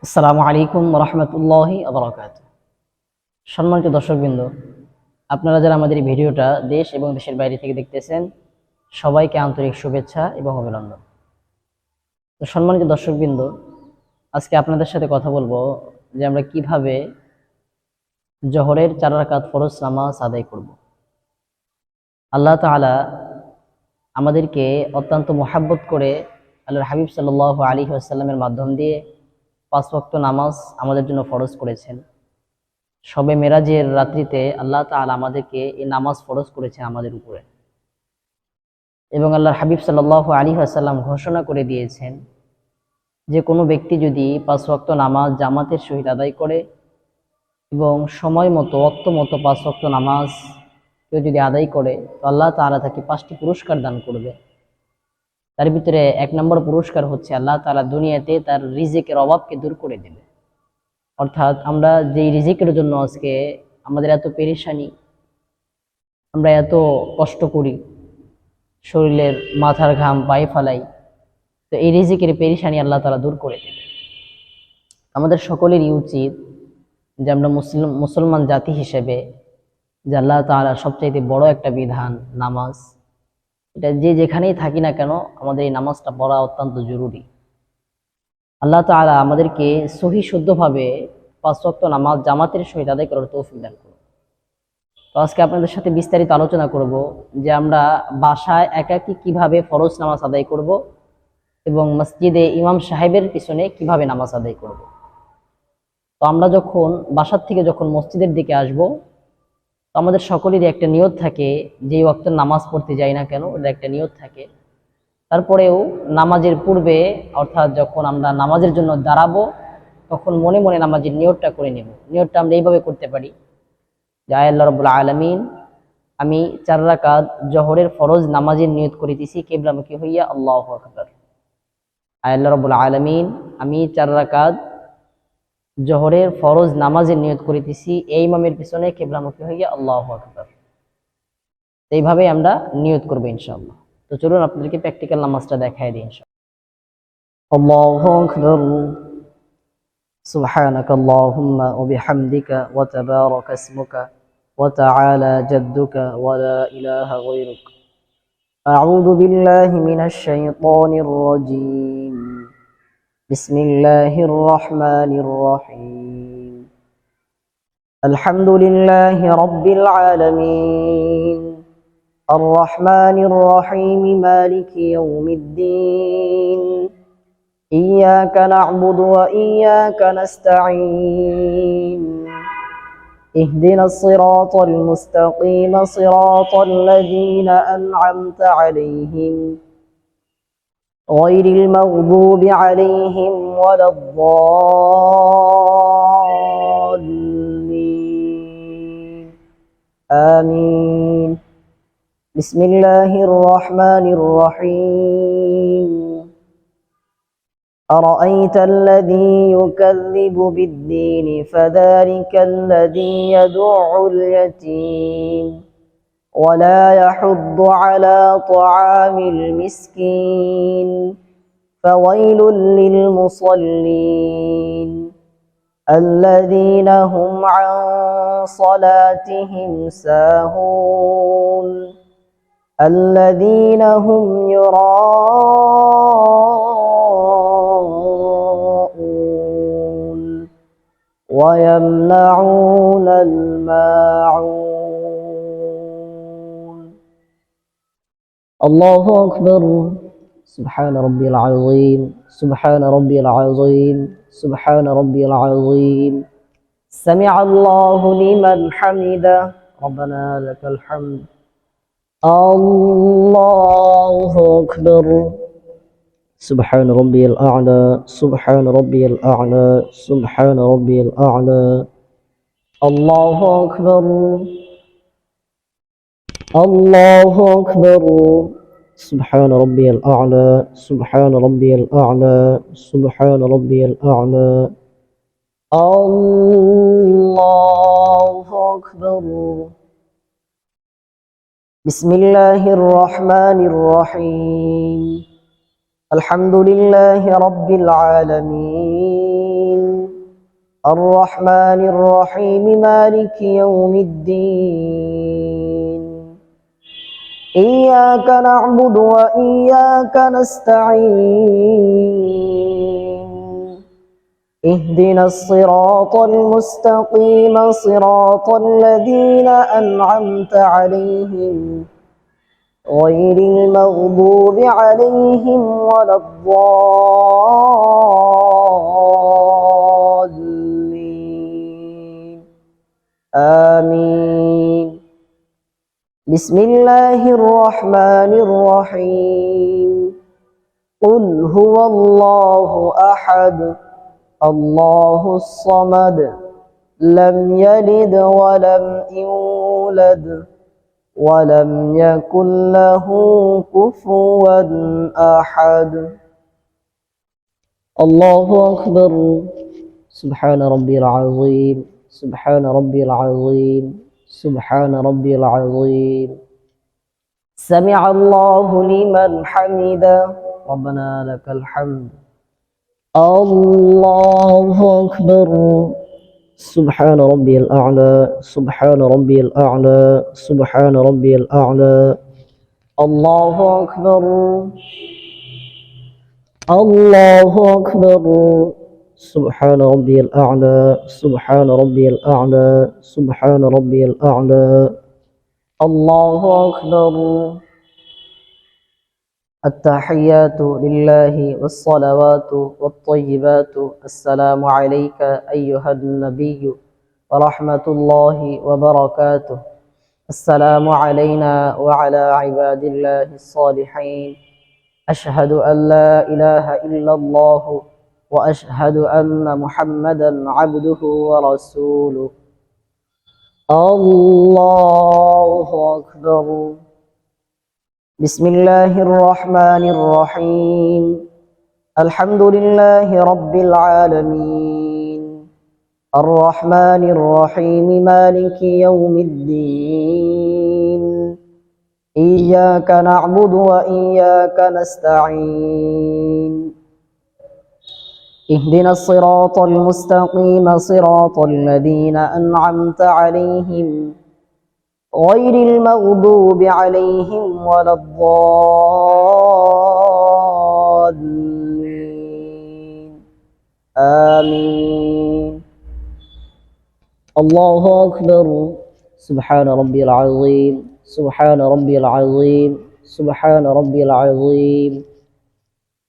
আসসালামু আলাইকুম রহমতুল্লাহি আবরাকাতুহু। সম্মানিত দর্শকবৃন্দ, আপনারা যারা আমাদের এই ভিডিওটা দেশ এবং দেশের বাইরে থেকে দেখতেছেন, সবাইকে আন্তরিক শুভেচ্ছা এবং অভিনন্দন। তো সম্মানিত দর্শকবৃন্দ, আজকে আপনাদের সাথে কথা বলবো যে আমরা কিভাবে জোহরের 4 রাকাত ফরজ নামাজ আদায় করব। আল্লাহ তাআলা আমাদেরকে অত্যন্ত মোহাব্বত করে আল্লাহর হাবিব সাল্লাল্লাহু আলাইহি ওয়াসাল্লামের মাধ্যম দিয়ে 5 ওয়াক্ত নামাজ আমাদের জন্য ফরজ করেছেন। শবে মেরাজের রাত্রিতে আল্লাহ তাআলা আমাদেরকে এই নামাজ ফরজ করেছেন আমাদের উপরে, এবং আল্লাহর হাবিব সাল্লাল্লাহু আলাইহি ওয়াসাল্লাম ঘোষণা করে দিয়েছেন যে কোনো ব্যক্তি যদি 5 ওয়াক্ত নামাজ জামাতের সহিত আদায় করে এবং সময় মতো ওয়াক্ত মতো 5 ওয়াক্ত নামাজ কেউ যদি আদায় করে, তো আল্লাহ তাআলা তাকে 5টি পুরস্কার দান করবে। তার ভিতরে 1 নম্বর পুরস্কার হচ্ছে আল্লাহ তাআলা দুনিয়াতে তার রিজিকের অভাবকে দূর করে দেবে। অর্থাৎ আমরা যেই রিজিকের জন্য আজকে আমাদের এত পেরেশানি, আমরা এত কষ্ট করি, শরীরের মাথার ঘাম পায়ে ফালাই, তো এই রিজিকের পেরেশানি আল্লাহ তাআলা দূর করে দেবে। আমাদের সকলেরই উচিত যে আমরা মুসলমান জাতি হিসেবে যে আল্লাহ তাআলার সবচাইতে বড় একটা বিধান নামাজ, এটা যে যেখানেই থাকি না কেন আমাদের এই নামাজটা পড়া অত্যন্ত জরুরি। আল্লাহ তাআলা আমাদেরকে সহি শুদ্ধভাবে 5 ওয়াক্ত নামাজ জামাতের সহিত আদায় করার তৌফিক দান করুন। তো আজকে আপনাদের সাথে বিস্তারিত আলোচনা করব যে আমরা বাসায় একাকী কিভাবে ফরজ নামাজ আদায় করব এবং মসজিদে ইমাম সাহেবের পিছনে কিভাবে নামাজ আদায় করব। তো আমরা যখন বাসার থেকে যখন মসজিদের দিকে আসব, তো আমাদের সকলেরই একটা নিয়ত থাকে, যে ওয়াক্তের নামাজ পড়তে যাই না কেন ওটা একটা নিয়ত থাকে। তারপরেও নামাজের পূর্বে, অর্থাৎ যখন আমরা নামাজের জন্য দাঁড়াবো, তখন মনে মনে নামাজের নিয়তটা করে নেব। নিয়তটা আমরা এইভাবে করতে পারি যে আল্লাহ রাব্বুল আলামিন, আমি 4 রাকাত জোহরের ফরজ নামাজের নিয়ত করিতেছি কিবলামুখী হইয়া, আল্লাহু আকবার। আল্লাহ রাব্বুল আলামিন, আমি 4 রাকাত জোহরের ফরজ নামাজের নিয়ত করিতেছি এই ইমামের পিছনে কিবলামুখী হইয়া, আল্লাহু আকবার। এইভাবে আমরা নিয়ত করব ইনশাআল্লাহ। তো চলুন আপনাদেরকে প্র্যাকটিক্যাল নামাজটা দেখায় দিই ইনশাআল্লাহ। আল্লাহু আকবার। সুবহানাকা আল্লাহুম্মা ওয়া বিহামদিকা ওয়া তাবারাকা ইসমুকা ওয়া তাআলা জাদ্দুকা ওয়া লা ইলাহা গায়রুক। আউযু বিল্লাহি মিনাশ শাইতানির রাজীম। বিসমিল্লাহির রহমানির রহিম। আলহামদুলিল্লাহি রাব্বিল আলামিন। الرحمن الرحيم مالك يوم الدين إياك نعبد وإياك نستعين اهدنا الصراط المستقيم صراط الذين أنعمت عليهم غير المغضوب عليهم ولا الضالين آمين. بسم الله الرحمن الرحيم. أرأيت الذي يكذب بالدين فذلك الذي يدع اليتيم ولا يحض على طعام المسكين فويل للمصلين الذين هم عن صلاتهم ساهون الذين هم يراءون ويمنعون الماعون. الله أكبر. سبحان ربي العظيم. سبحان ربي العظيم. سبحان ربي العظيم. سمع الله لمن حمده. ربنا لك الحمد. الله أكبر. سبحان ربي الأعلى. سبحان ربي الأعلى. سبحان ربي الأعلى. الله أكبر. الله أكبر. سبحان ربي الأعلى. سبحان ربي الأعلى. سبحان ربي الأعلى. الله أكبر. بسم الله الرحمن الرحيم. الحمد لله رب العالمين. الرحمن الرحيم مالك يوم الدين إياك نعبد وإياك نستعين اهدنا الصراط المستقيم صراط الذين أنعمت عليهم غير المغضوب عليهم ولا الضالين آمين بسم الله الرحمن الرحيم قل هو الله أحد الله الصمد لم يلد ولم يولد ولم يكن له كفوا أحد الله أكبر سبحان ربي العظيم سبحان ربي العظيم سبحان ربي العظيم سمع الله لمن حمده ربنا لك الحمد الله أكبر سبحان ربي الأعلى سبحان ربي الأعلى سبحان ربي الأعلى الله أكبر الله أكبر سبحان ربي الأعلى سبحان ربي الأعلى سبحان ربي الأعلى الله أكبر التحيات لله والصلوات والطيبات السلام عليك أيها النبي ورحمة الله وبركاته السلام علينا وعلى عباد الله الصالحين أشهد أن لا إله إلا الله وأشهد أن محمدا عبده ورسوله الله أكبر بسم الله الرحمن الرحيم الحمد لله رب العالمين الرحمن الرحيم مالك يوم الدين إياك نعبد وإياك نستعين اهدنا الصراط المستقيم صراط الذين أنعمت عليهم غير المغضوب عليهم ولا الضالين آمين الله أكبر سبحان ربي العظيم سبحان ربي العظيم سبحان ربي العظيم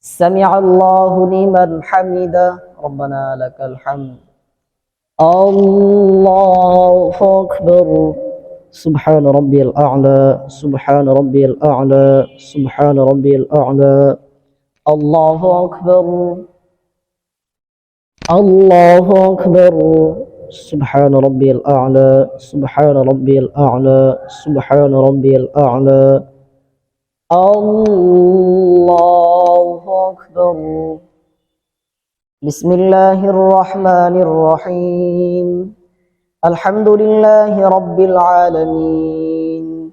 سمع الله لمن حمده ربنا لك الحمد الله أكبر سبحان ربي الأعلى سبحان ربي الأعلى سبحان ربي الأعلى الله أكبر الله أكبر سبحان ربي الأعلى سبحان ربي الأعلى سبحان ربي الأعلى الله أكبر بسم الله الرحمن الرحيم الحمد لله رب العالمين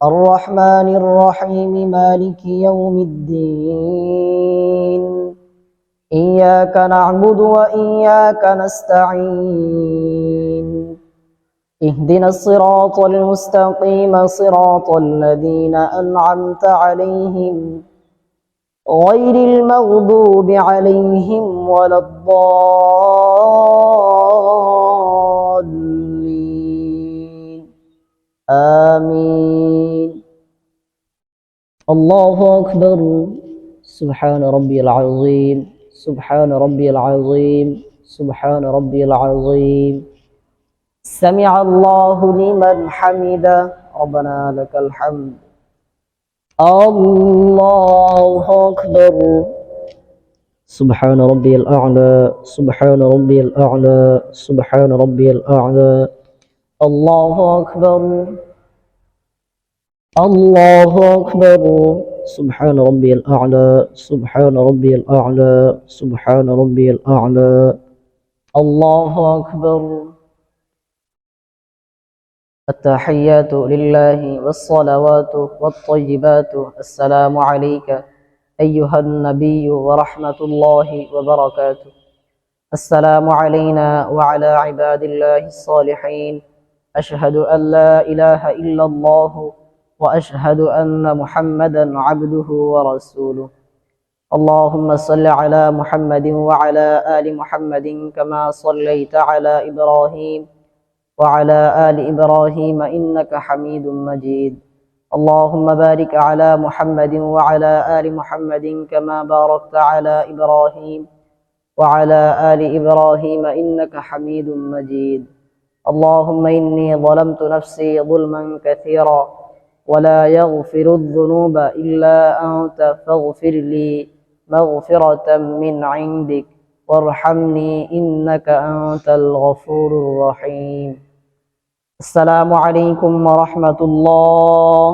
الرحمن الرحيم مالك يوم الدين إياك نعبد وإياك نستعين اهدنا الصراط المستقيم صراط الذين أنعمت عليهم غير المغضوب عليهم ولا الضالين آمين الله أكبر سبحان ربي العظيم سبحان ربي العظيم سبحان ربي العظيم سمع الله لمن حمده ربنا لك الحمد الله أكبر سبحان ربي الأعلى سبحان ربي الأعلى سبحان ربي الأعلى الله أكبر الله أكبر سبحان ربي الأعلى سبحان ربي الأعلى سبحان ربي الأعلى الله أكبر التحيات لله والصلوات والطيبات السلام عليك أيها النبي ورحمة الله وبركاته السلام علينا وعلى عباد الله الصالحين أشهد أن لا إله إلا الله وأشهد أن محمدا عبده ورسوله اللهم صل على محمد وعلى آل محمد كما صليت على إبراهيم وعلى آل إبراهيم إنك حميد مجيد اللهم بارك على محمد وعلى آل محمد كما باركت على إبراهيم وعلى آل إبراهيم إنك حميد مجيد اللهم إني ظلمت نفسي ظلما كثيرا ولا يغفر الذنوب إلا أنت فاغفر لي مغفرة من عندك وارحمني إنك أنت الغفور الرحيم السلام عليكم ورحمة الله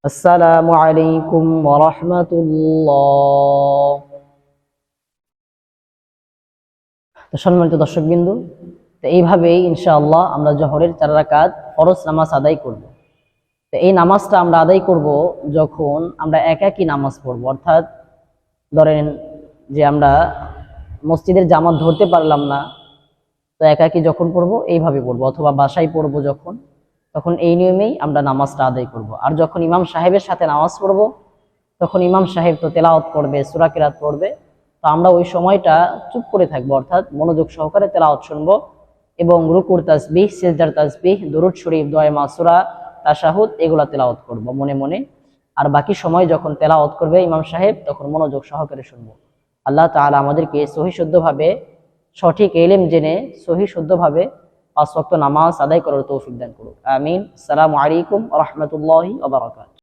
السلام عليكم ورحمة الله তো সম্মানিত দর্শকবৃন্দু, তো এইভাবেই ইনশাআল্লাহ আমরা জোহরের 4 রাকাত ফরজ নামাজ আদায় করব। তো এই নামাজটা আমরা আদায় করব যখন আমরা একাকী নামাজ পড়ব, অর্থাৎ ধরেন যে আমরা মসজিদের জামাত ধরতে পারলাম না, তো একাকী যখন পড়ব এইভাবে পড়ব, অথবা বাসায় পড়ব যখন, তখন এই নিয়মেই আমরা নামাজটা আদায় করব। আর যখন ইমাম সাহেবের সাথে নামাজ পড়ব তখন ইমাম সাহেব তো তেলাওয়াত করবে, সূরা কিরাত পড়বে, তো আমরা ওই সময়টা চুপ করে থাকবো, অর্থাৎ মনোযোগ সহকারে তেলাওয়াত শুনবো এবং রুকুর তাসবিহ, সিজদার তাসবিহ, দরুদ শরীফ, দোয়া মাসুরা, তাশাহুদ এগুলা তেলাওয়াত করব মনে মনে। আর বাকি সময় যখন তেলাওয়াত করবে ইমাম সাহেব তখন মনোযোগ সহকারে শুনবো। আল্লাহ তাআলা আমাদেরকে সহি শুদ্ধভাবে সঠিক ইলম জেনে সহি শুদ্ধভাবে 5 ওয়াক্ত নামাজ আদায় করার তৌফিক দান করুক। আমিন। আসসালামু আলাইকুম ওয়া রাহমাতুল্লাহি ওয়া বারাকাতুহু।